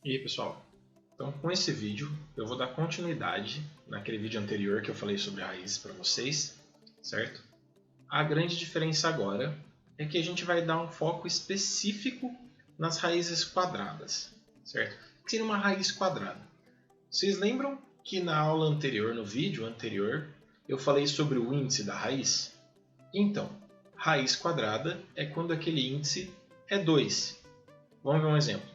E aí, pessoal, então com esse vídeo eu vou dar continuidade naquele vídeo anterior que eu falei sobre raízes para vocês, certo? A grande diferença agora é que a gente vai dar um foco específico nas raízes quadradas, certo? O que seria uma raiz quadrada? Vocês lembram que na aula anterior, no vídeo anterior, eu falei sobre o índice da raiz? Então, raiz quadrada é quando aquele índice é 2. Vamos ver um exemplo.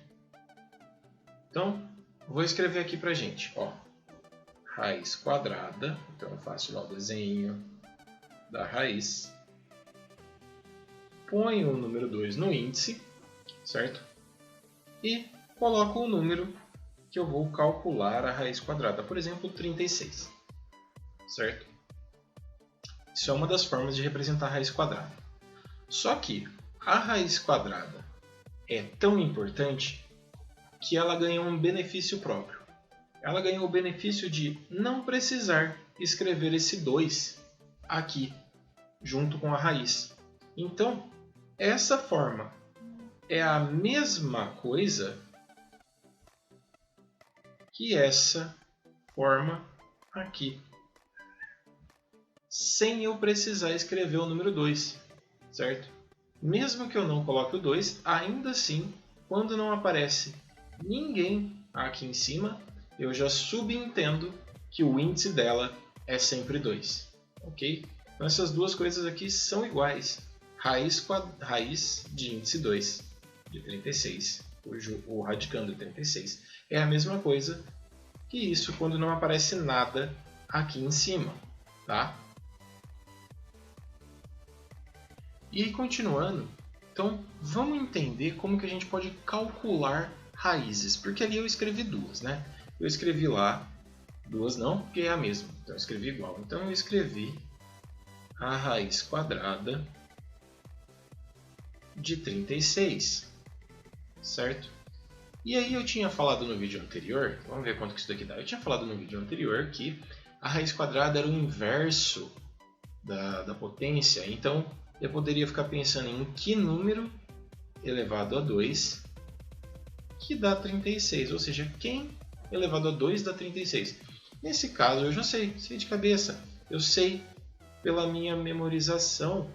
Então, vou escrever aqui para a gente. Ó, raiz quadrada. Então, eu faço lá o desenho da raiz. Ponho o número 2 no índice, certo? E coloco o número que eu vou calcular a raiz quadrada. Por exemplo, 36, certo? Isso é uma das formas de representar a raiz quadrada. Só que a raiz quadrada é tão importante que ela ganhou um benefício próprio. Ela ganhou o benefício de não precisar escrever esse 2 aqui, junto com a raiz. Então, essa forma é a mesma coisa que essa forma aqui, sem eu precisar escrever o número 2, certo? Mesmo que eu não coloque o 2, ainda assim, quando não aparece ninguém aqui em cima, eu já subentendo que o índice dela é sempre 2, ok? Então essas duas coisas aqui são iguais. Raiz de índice 2 de 36, cujo o radicando de 36 é a mesma coisa que isso quando não aparece nada aqui em cima, tá? E continuando, então vamos entender como que a gente pode calcular raízes, porque ali eu escrevi duas, né? Eu escrevi lá, duas não, porque é a mesma, então eu escrevi igual. Então eu escrevi a raiz quadrada de 36, certo? E aí eu tinha falado no vídeo anterior, vamos ver quanto que isso daqui dá. Eu tinha falado no vídeo anterior que a raiz quadrada era o inverso da potência, então eu poderia ficar pensando em que número elevado a 2 que dá 36, ou seja, quem elevado a 2 dá 36. Nesse caso eu já sei de cabeça. Eu sei pela minha memorização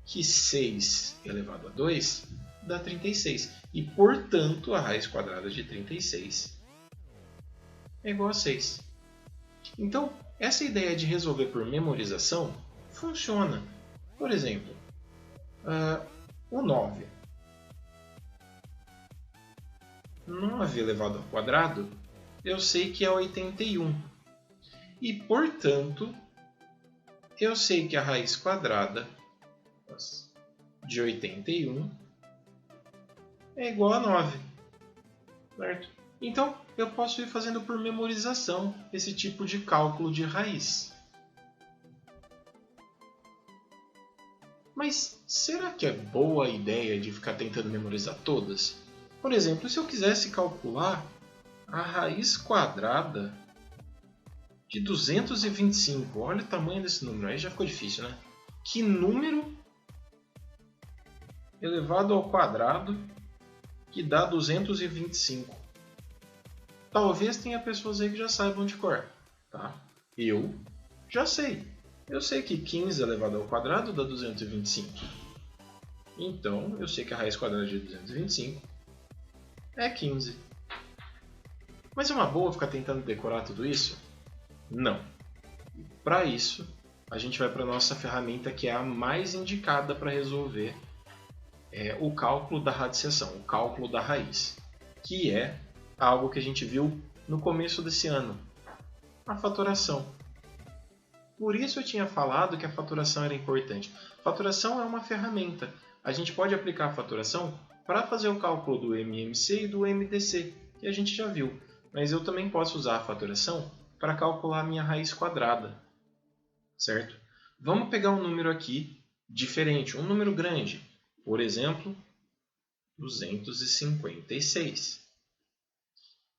que 6 elevado a 2 dá 36. E, portanto, a raiz quadrada de 36 é igual a 6. Então, essa ideia de resolver por memorização funciona. Por exemplo, o 9. 9 elevado ao quadrado, eu sei que é 81. E, portanto, eu sei que a raiz quadrada de 81 é igual a 9. Certo? Então, eu posso ir fazendo por memorização esse tipo de cálculo de raiz. Mas será que é boa a ideia de ficar tentando memorizar todas? Por exemplo, se eu quisesse calcular a raiz quadrada de 225, olha o tamanho desse número, aí já ficou difícil, né? Que número elevado ao quadrado que dá 225? Talvez tenha pessoas aí que já saibam de cor, tá? Eu já sei. Eu sei que 15 elevado ao quadrado dá 225. Então, eu sei que a raiz quadrada de 225 é 15. Mas é uma boa ficar tentando decorar tudo isso? Não. Para isso, a gente vai para a nossa ferramenta que é a mais indicada para resolver o cálculo da radiciação, o cálculo da raiz, que é algo que a gente viu no começo desse ano, a fatoração. Por isso eu tinha falado que a fatoração era importante. Fatoração é uma ferramenta. A gente pode aplicar a fatoração para fazer o cálculo do MMC e do MDC, que a gente já viu. Mas eu também posso usar a fatoração para calcular a minha raiz quadrada, certo? Vamos pegar um número aqui diferente, um número grande. Por exemplo, 256.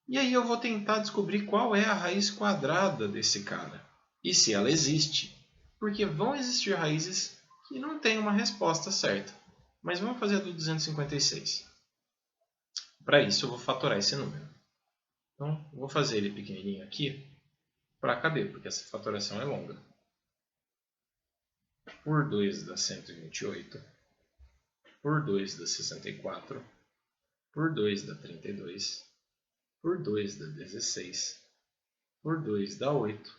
E aí eu vou tentar descobrir qual é a raiz quadrada desse cara. E se ela existe. Porque vão existir raízes que não têm uma resposta certa. Mas vamos fazer a do 256. Para isso eu vou fatorar esse número. Então, vou fazer ele pequenininho aqui para caber, porque essa fatoração é longa. Por 2 dá 128. Por 2 dá 64. Por 2 dá 32. Por 2 dá 16. Por 2 dá 8.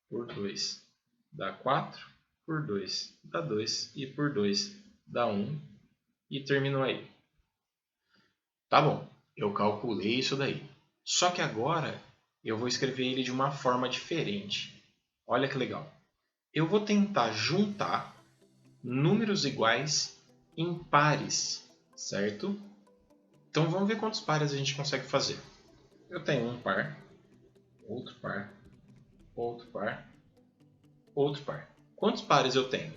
Por 2 dá 4. Por 2 dá 2. E por 2 dá 1. E terminou aí. Tá bom, eu calculei isso daí. Só que agora eu vou escrever ele de uma forma diferente. Olha que legal. Eu vou tentar juntar números iguais em pares, certo? Então vamos ver quantos pares a gente consegue fazer. Eu tenho um par, outro par, outro par, outro par. Quantos pares eu tenho?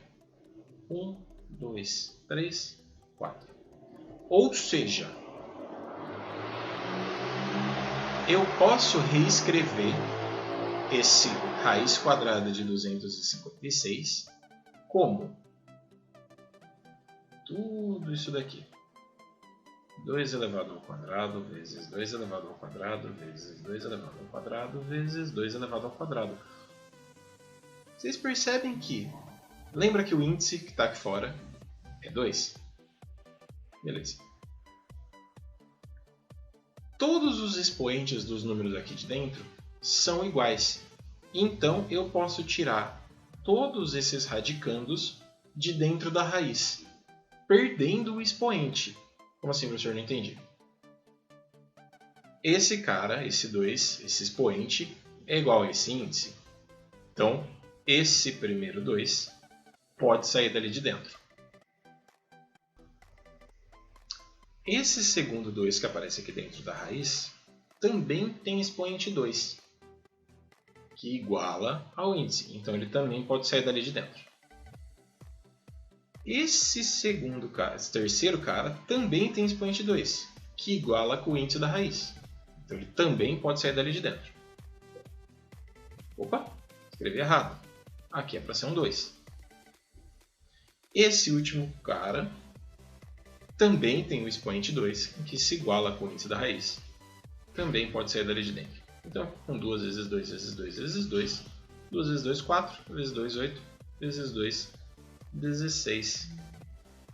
1, 2, 3, 4. Ou seja, eu posso reescrever esse raiz quadrada de 256 como tudo isso daqui. 2 elevado ao quadrado vezes 2 elevado ao quadrado vezes 2 elevado ao quadrado vezes 2 elevado ao quadrado. Vocês percebem que... Lembra que o índice que está aqui fora é 2? Beleza. Todos os expoentes dos números aqui de dentro são iguais. Então eu posso tirar todos esses radicandos de dentro da raiz, perdendo o expoente. Como assim, professor? Não entendi. Esse cara, esse 2, esse expoente, é igual a esse índice. Então, esse primeiro 2 pode sair dali de dentro. Esse segundo 2 que aparece aqui dentro da raiz também tem expoente 2, que iguala ao índice. Então, ele também pode sair dali de dentro. Esse segundo cara, esse terceiro cara, também tem expoente 2, que iguala com o índice da raiz. Então ele também pode sair dali de dentro. Opa, escrevi errado. Aqui é para ser um 2. Esse último cara também tem o expoente 2, que se iguala com o índice da raiz. Também pode sair dali de dentro. Então, com 2 vezes 2 vezes 2 vezes 2, 2 vezes 2, 4, vezes 2, 8, vezes 2, 16.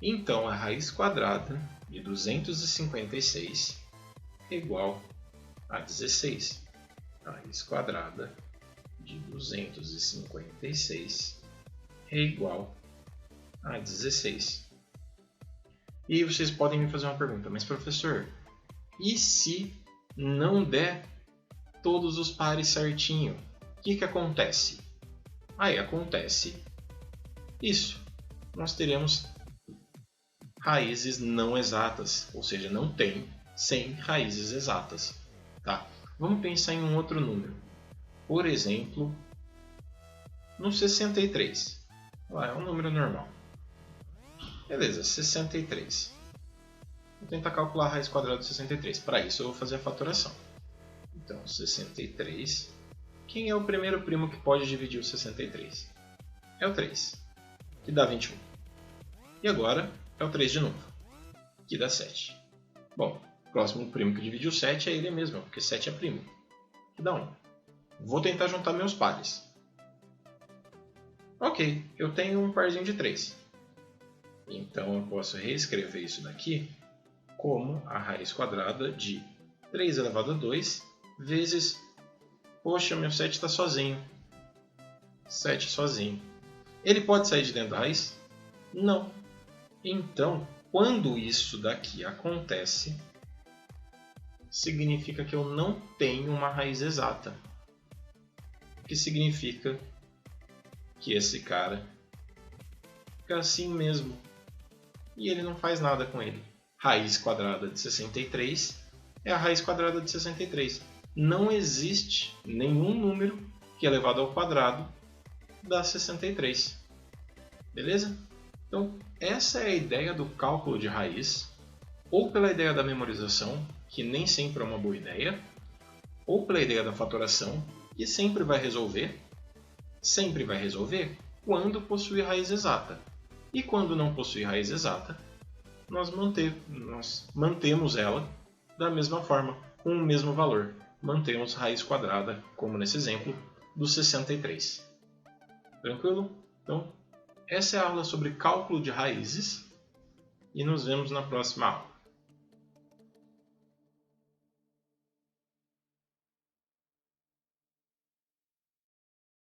Então, a raiz quadrada de 256 é igual a 16. A raiz quadrada de 256 é igual a 16. E vocês podem me fazer uma pergunta, mas professor, e se não der todos os pares certinho? O que acontece? Aí acontece isso. Nós teremos raízes não exatas, ou seja, não tem 100 raízes exatas. Tá? Vamos pensar em um outro número. Por exemplo, no 63. É um número normal. Beleza, 63. Vou tentar calcular a raiz quadrada de 63. Para isso eu vou fazer a fatoração. Então, 63. Quem é o primeiro primo que pode dividir o 63? É o 3, que dá 21. E agora é o 3 de novo, que dá 7. Bom, o próximo primo que divide o 7 é ele mesmo, porque 7 é primo, que dá 1. Vou tentar juntar meus pares. Ok, eu tenho um parzinho de 3. Então eu posso reescrever isso daqui como a raiz quadrada de 3 elevado a 2 vezes... Poxa, meu 7 está sozinho. 7 sozinho. Ele pode sair de dentro da raiz? Não. Então, quando isso daqui acontece, significa que eu não tenho uma raiz exata. O que significa que esse cara fica assim mesmo. E ele não faz nada com ele. Raiz quadrada de 63 é a raiz quadrada de 63. Não existe nenhum número que elevado ao quadrado dá 63. Beleza? Então, essa é a ideia do cálculo de raiz, ou pela ideia da memorização, que nem sempre é uma boa ideia, ou pela ideia da fatoração, que sempre vai resolver quando possui raiz exata. E quando não possui raiz exata, nós mantemos ela da mesma forma, com o mesmo valor. Mantemos raiz quadrada, como nesse exemplo, do 63. Tranquilo? Então, essa é a aula sobre cálculo de raízes e nos vemos na próxima aula.